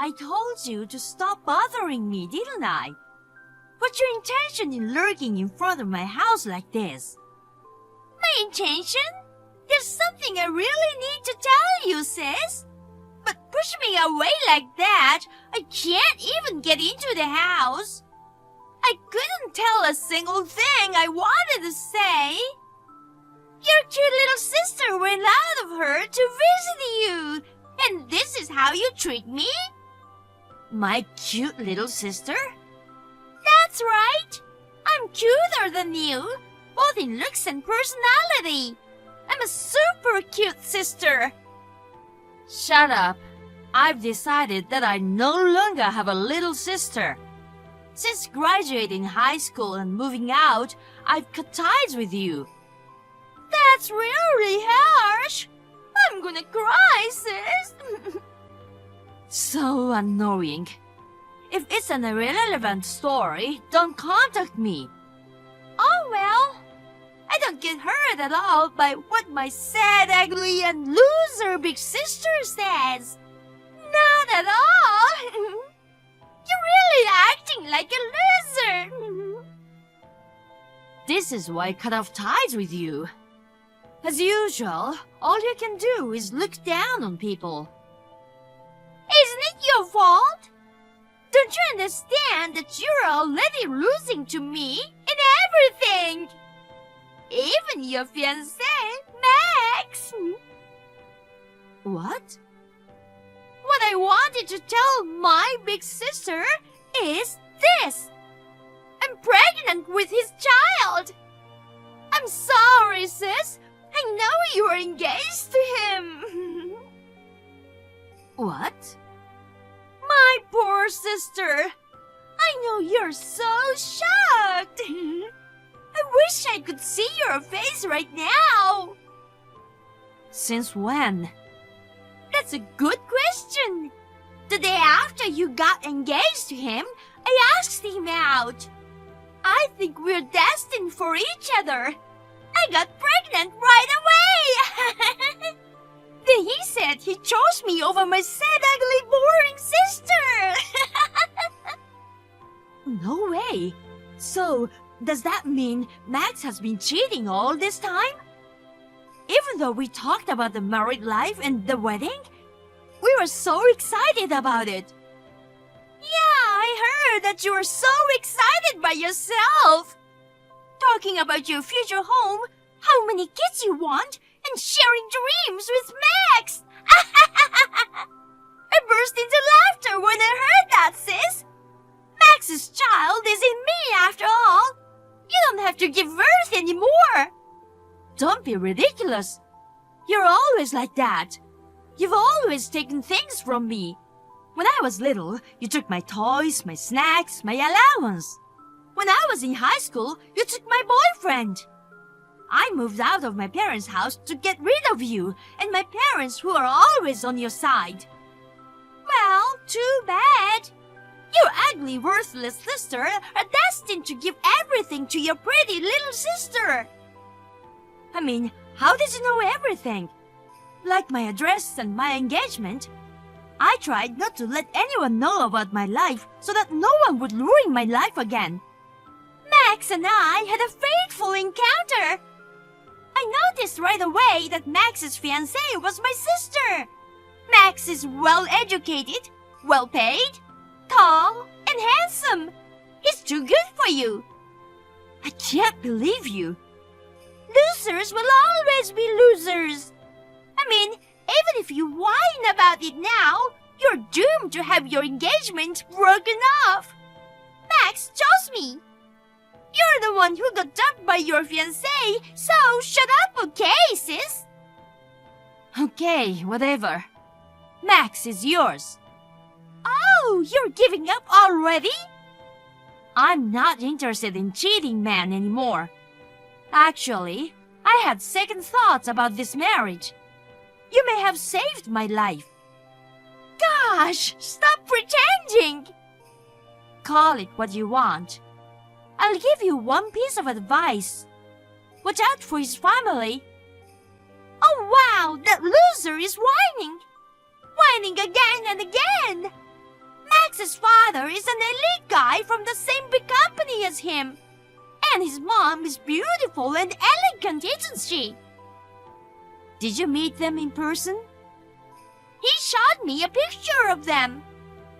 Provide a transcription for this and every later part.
I told you to stop bothering me, didn't I? What's your intention in lurking in front of my house like this? My intention? There's something I really need to tell you, sis. But push me away like that, I can't even get into the house. I couldn't tell a single thing I wanted to say. Your cute little sister went out of her to visit you, and this is how you treat me? My cute little sister? That's right. I'm cuter than you, both in looks and personality. I'm a super cute sister. Shut up. I've decided that I no longer have a little sister. Since graduating high school and moving out, I've cut ties with you. That's really harsh. I'm gonna cry, sis. So annoying. If it's an irrelevant story, don't contact me. Oh well. I don't get hurt at all by what my sad, ugly, and loser big sister says. Not at all. You're really acting like a loser. This is why I cut off ties with you. As usual, all you can do is look down on people. Isn't it your fault? Don't you understand that you're already losing to me in everything? Even your fiancé, Max. What? What I wanted to tell my big sister is this. I'm pregnant with his child. I'm sorry, sis. I know you are engaged to him. What? My poor sister. I know you're so shocked. I wish I could see your face right now. Since when? That's a good question. The day after you got engaged to him, I asked him out. I think we're destined for each other. I got pregnant right away. Then he said he chose me over my sad, ugly, boring sister. No way. So, does that mean Max has been cheating all this time? Even though we talked about the married life and the wedding, we were so excited about it. Yeah, I heard that you were so excited by yourself. Talking about your future home, how many kids you want, and sharing dreams with Max. I burst into laughter when I heard that, sis. Max's child is in me after all. You don't have to give birth anymore. Don't be ridiculous. You're always like that. You've always taken things from me. When I was little, you took my toys, my snacks, my allowance. When I was in high school, you took my boyfriend. I moved out of my parents' house to get rid of you and my parents who are always on your side. Well, too bad. Your ugly, worthless sister are destined to give everything to your pretty little sister. I mean, how did you know everything? Like my address and my engagement. I tried not to let anyone know about my life so that no one would ruin my life again. Max and I had a fateful encounter. I noticed right away that Max's fiancée was my sister. Max is well-educated, well-paid, tall, and handsome. He's too good for you. I can't believe you. Losers will always be losers. I mean, even if you whine about it now, you're doomed to have your engagement broken off. Max chose me. You're the one who got dumped by your fiancé, so shut up, okay, sis? Okay, whatever. Max is yours. Oh, you're giving up already? I'm not interested in cheating men anymore. Actually, I had second thoughts about this marriage. You may have saved my life. Gosh, stop pretending! Call it what you want. I'll give you one piece of advice. Watch out for his family. Oh wow, that loser is whining. Whining again and again. Max's father is an elite guy from the same big company as him. And his mom is beautiful and elegant, isn't she? Did you meet them in person? He showed me a picture of them.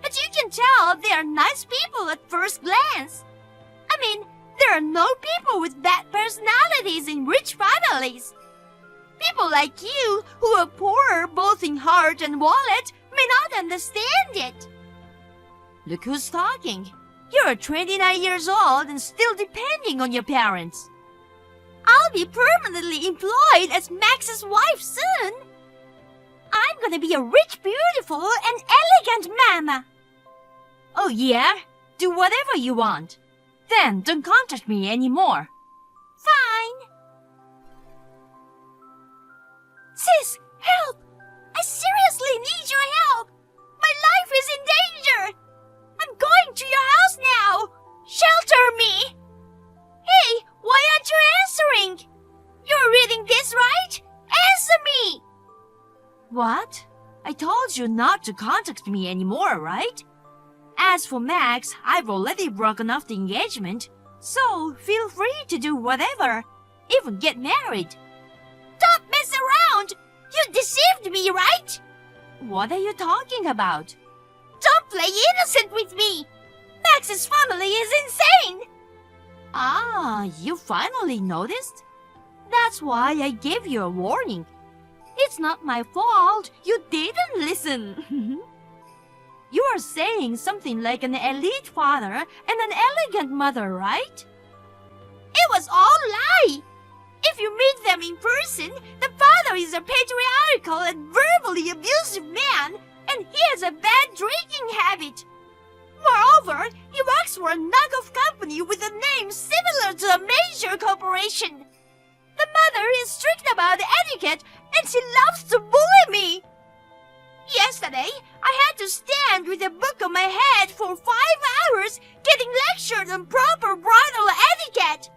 But you can tell they are nice people at first glance. I mean, there are no people with bad personalities in rich families. People like you, who are poorer both in heart and wallet, may not understand it. Look who's talking. You're 29 years old and still depending on your parents. I'll be permanently employed as Max's wife soon. I'm gonna be a rich, beautiful, and elegant mama. Oh yeah? Do whatever you want. Then don't contact me anymore. Fine. Sis, help! I seriously need your help! My life is in danger! I'm going to your house now! Shelter me! Hey, why aren't you answering? You're reading this, right? Answer me! What? I told you not to contact me anymore, right? As for Max, I've already broken off the engagement, so feel free to do whatever, even get married. Don't mess around! You deceived me, right? What are you talking about? Don't play innocent with me! Max's family is insane! Ah, you finally noticed? That's why I gave you a warning. It's not my fault you didn't listen. You are saying something like an elite father and an elegant mother, right? It was all lie! If you meet them in person, the father is a patriarchal and verbally abusive man, and he has a bad drinking habit. Moreover, he works for a knockoff company with a name similar to a major corporation. The mother is strict about etiquette, and she loves to bully me. Yesterday, I had to stand with a book on my head for 5 hours getting lectured on proper bridal etiquette.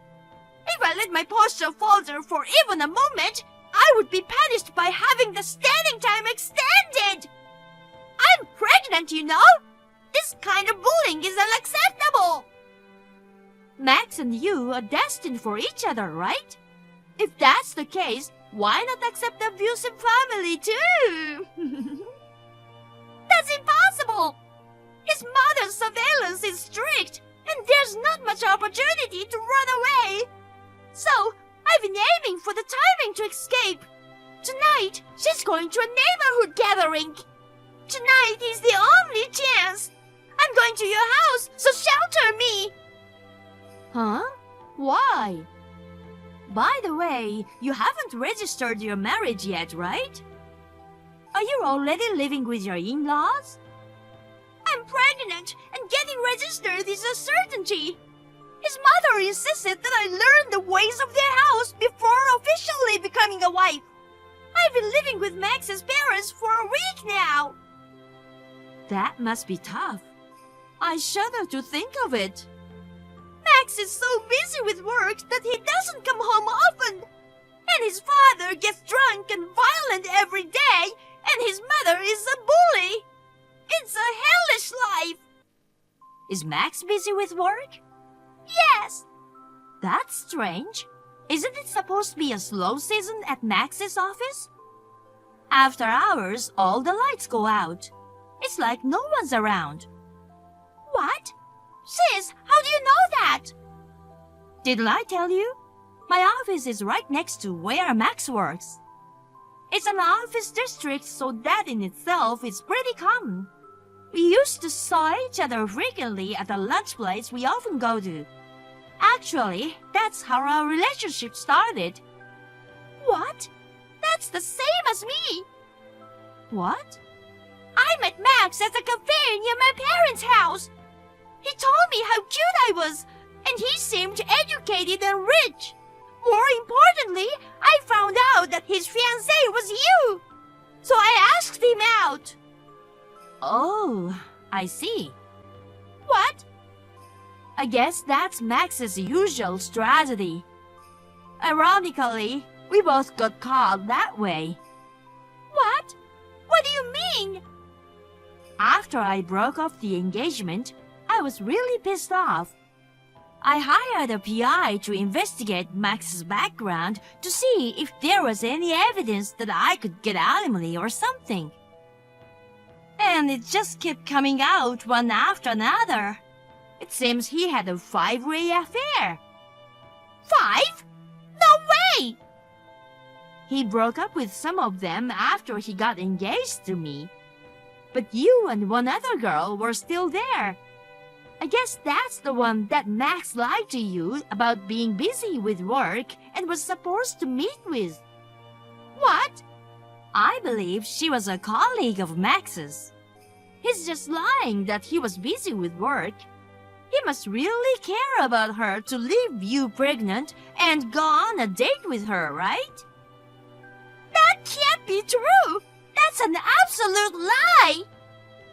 If I let my posture falter for even a moment, I would be punished by having the standing time extended. I'm pregnant, you know? This kind of bullying is unacceptable. Max and you are destined for each other, right? If that's the case, why not accept the abusive family too? That's impossible! His mother's surveillance is strict, and there's not much opportunity to run away. So, I've been aiming for the timing to escape. Tonight, she's going to a neighborhood gathering. Tonight is the only chance. I'm going to your house, so shelter me. Huh? Why? By the way, you haven't registered your marriage yet, right? Are you already living with your in-laws? I'm pregnant, and getting registered is a certainty. His mother insisted that I learn the ways of their house before officially becoming a wife. I've been living with Max's parents for a week now. That must be tough. I shudder to think of it. Max is so busy with work that he doesn't come home often. And his father gets drunk and violent every day, and his mother is a bully. It's a hellish life. Is Max busy with work? Yes. That's strange. Isn't it supposed to be a slow season at Max's office? After hours, all the lights go out. It's like no one's around. What? Sis, how do you know that? Didn't I tell you? My office is right next to where Max works. It's an office district, so that in itself is pretty common. We used to saw each other frequently at the lunch place we often go to. Actually, that's how our relationship started. What? That's the same as me. What? I met Max at a cafe near my parents' house. He told me how cute I was, and he seemed educated and rich. More importantly, I found out that his fiancée was you. So I asked him out. Oh, I see. What? I guess that's Max's usual strategy. Ironically, we both got caught that way. What? What do you mean? After I broke off the engagement, I was really pissed off. I hired a PI to investigate Max's background to see if there was any evidence that I could get alimony or something. And it just kept coming out one after another. It seems he had a 5-way affair. 5? No way! He broke up with some of them after he got engaged to me. But you and one other girl were still there. I guess that's the one that Max lied to you about being busy with work and was supposed to meet with. What? I believe she was a colleague of Max's. He's just lying that he was busy with work. He must really care about her to leave you pregnant and go on a date with her, right? That can't be true! That's an absolute lie!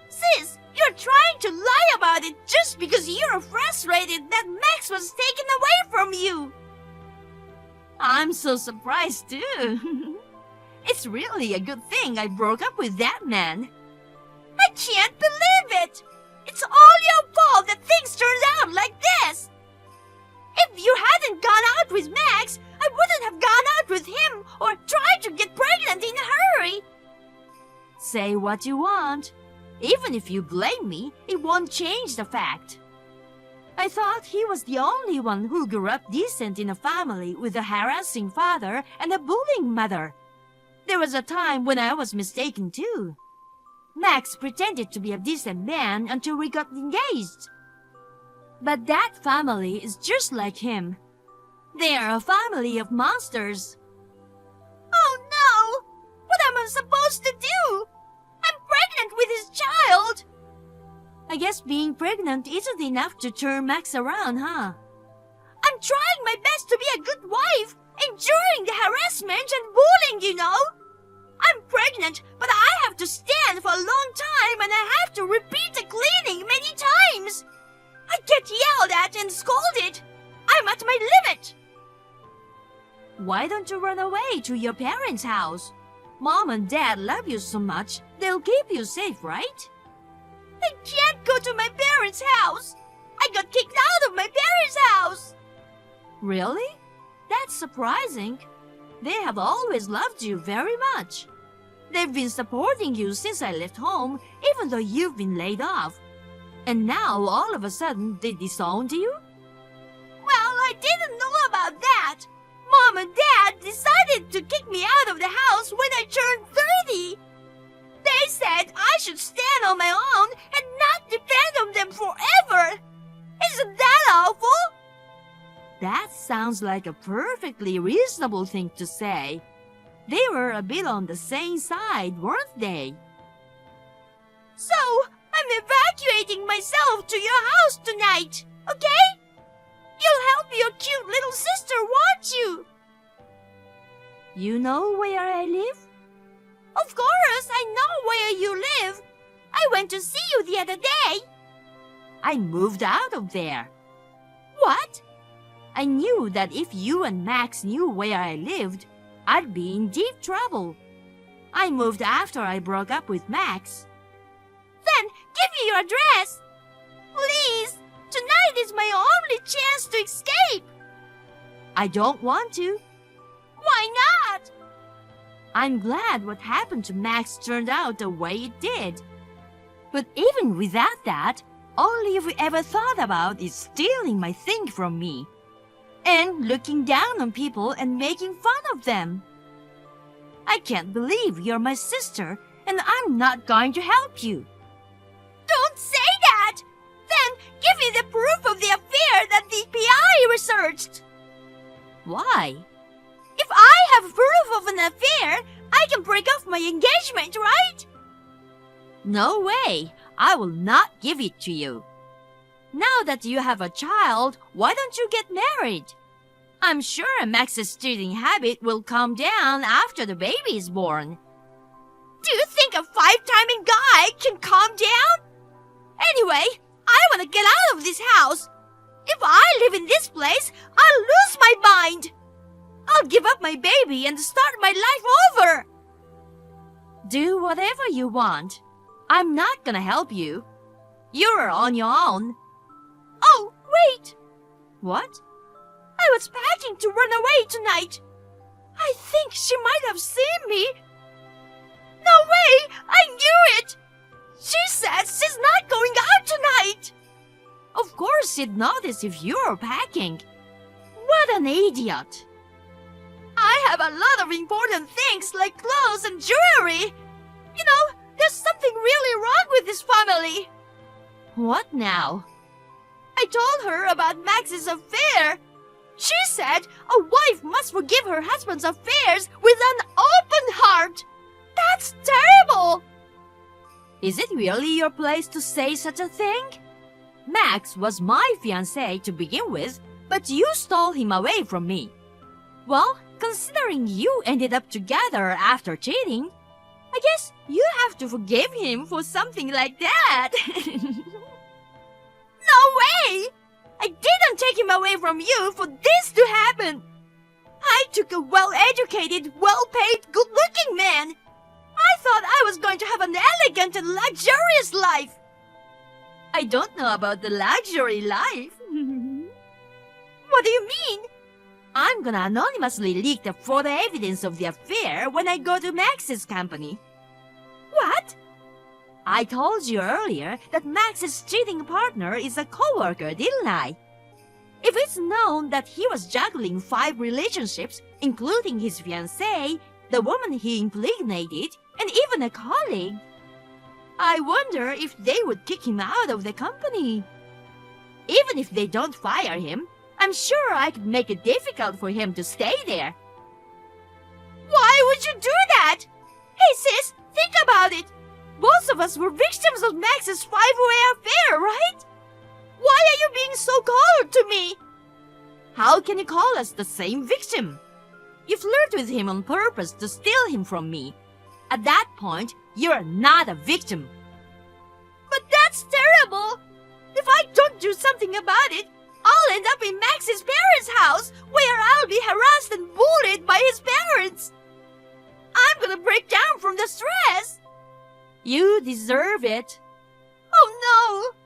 Sis, you're trying to lie about it just because you're frustrated that Max was taken away from you! I'm so surprised too. It's really a good thing I broke up with that man. I can't believe it! It's all your fault that things turned out like this! If you hadn't gone out with Max, I wouldn't have gone out with him or tried to get pregnant in a hurry. Say what you want. Even if you blame me, it won't change the fact. I thought he was the only one who grew up decent in a family with a harassing father and a bullying mother. There was a time when I was mistaken too. Max pretended to be a decent man until we got engaged. But that family is just like him. They are a family of monsters. Oh no! What am I supposed to do? I'm pregnant with his child! I guess being pregnant isn't enough to turn Max around, huh? I'm trying my best to be a good wife, enduring the harassment and bullying, you know. I'm pregnant, but I have to stand for a long time and I have to repeat the cleaning many times. I get yelled at and scolded. I'm at my limit. Why don't you run away to your parents' house? Mom and Dad love you so much, they'll keep you safe, right? I can't go to my parents' house. I got kicked out of my parents' house. Really? That's surprising. They have always loved you very much. They've been supporting you since I left home, even though you've been laid off. And now, all of a sudden, they disowned you? Well, I didn't know about that. Mom and Dad decided to kick me out of the house when I turned 30. They said I should stand on my own and not depend on them forever. Isn't that awful? That sounds like a perfectly reasonable thing to say. They were a bit on the same side, weren't they? So, I'm evacuating myself to your house tonight, okay? You'll help your cute little sister, won't you? You know where I live? Of course, I know where you live. I went to see you the other day. I moved out of there. What? I knew that if you and Max knew where I lived, I'd be in deep trouble. I moved after I broke up with Max. Then, give me your address. Please, tonight is my only chance to escape. I don't want to. Why not? I'm glad what happened to Max turned out the way it did. But even without that, all you've ever thought about is stealing my thing from me. And looking down on people and making fun of them. I can't believe you're my sister and I'm not going to help you. Don't say that! Then give me the proof of the affair that the PI researched. Why? If I have proof of an affair, I can break off my engagement, right? No way! I will not give it to you. Now that you have a child, why don't you get married? I'm sure Max's stealing habit will calm down after the baby is born. Do you think a 5-timing guy can calm down? Anyway, I want to get out of this house. If I live in this place, I'll lose my mind. I'll give up my baby and start my life over. Do whatever you want. I'm not gonna help you. You're on your own. Oh, wait! What? I was packing to run away tonight. I think she might have seen me. No way! I knew it! She said she's not going out tonight. Of course she'd notice if you're packing. What an idiot. I have a lot of important things like clothes and jewelry. You know, there's something really wrong with this family. What now? I told her about Max's affair. She said a wife must forgive her husband's affairs with an open heart. That's terrible. Is it really your place to say such a thing? Max was my fiancé to begin with, but you stole him away from me. Well, considering you ended up together after cheating, I guess you have to forgive him for something like that. No way! I didn't take him away from you for this to happen. I took a well-educated, well-paid, good-looking man. I thought I was going to have an elegant and luxurious life. I don't know about the luxury life. What do you mean? I'm gonna anonymously leak the photo evidence of the affair when I go to Max's company. What? I told you earlier that Max's cheating partner is a coworker, didn't I? If it's known that he was juggling 5 relationships, including his fiancée, the woman he impregnated, and even a colleague, I wonder if they would kick him out of the company. Even if they don't fire him, I'm sure I could make it difficult for him to stay there. Why would you do that? Hey sis, think about it. Both of us were victims of Max's 5-way affair, right? Why are you being so cold to me? How can you call us the same victim? You flirted with him on purpose to steal him from me. At that point, you're not a victim. But that's terrible! If I don't do something about it, I'll end up in Max's parents' house, where I'll be harassed and bullied by his parents. I'm gonna break down from the stress. You deserve it. Oh no!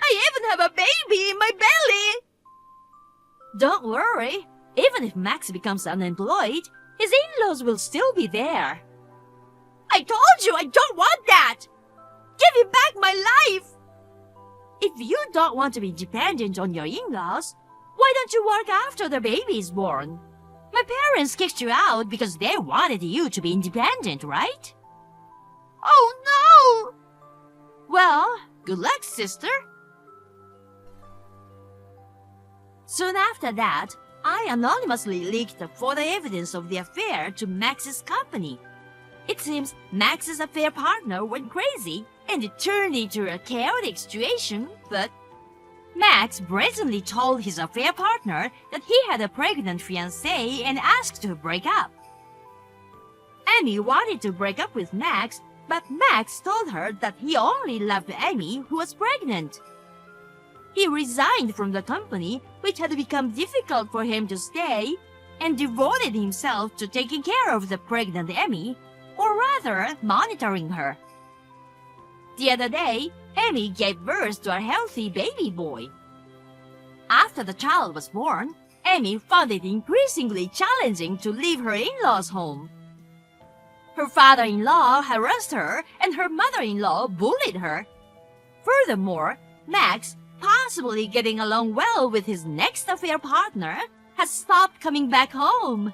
I even have a baby in my belly! Don't worry. Even if Max becomes unemployed, his in-laws will still be there. I told you I don't want that! Give me back my life! If you don't want to be dependent on your in-laws, why don't you work after the baby is born? My parents kicked you out because they wanted you to be independent, right? Oh no! Well, good luck, sister. Soon after that, I anonymously leaked the photo evidence of the affair to Max's company. It seems Max's affair partner went crazy and it turned into a chaotic situation, but Max brazenly told his affair partner that he had a pregnant fiancée and asked to break up. Amy wanted to break up with Max, but Max told her that he only loved Amy, who was pregnant. He resigned from the company, which had become difficult for him to stay, and devoted himself to taking care of the pregnant Amy, or rather, monitoring her. The other day, Amy gave birth to a healthy baby boy. After the child was born, Amy found it increasingly challenging to leave her in-laws' home. Her father-in-law harassed her, and her mother-in-law bullied her. Furthermore, Max, possibly getting along well with his next affair partner, has stopped coming back home.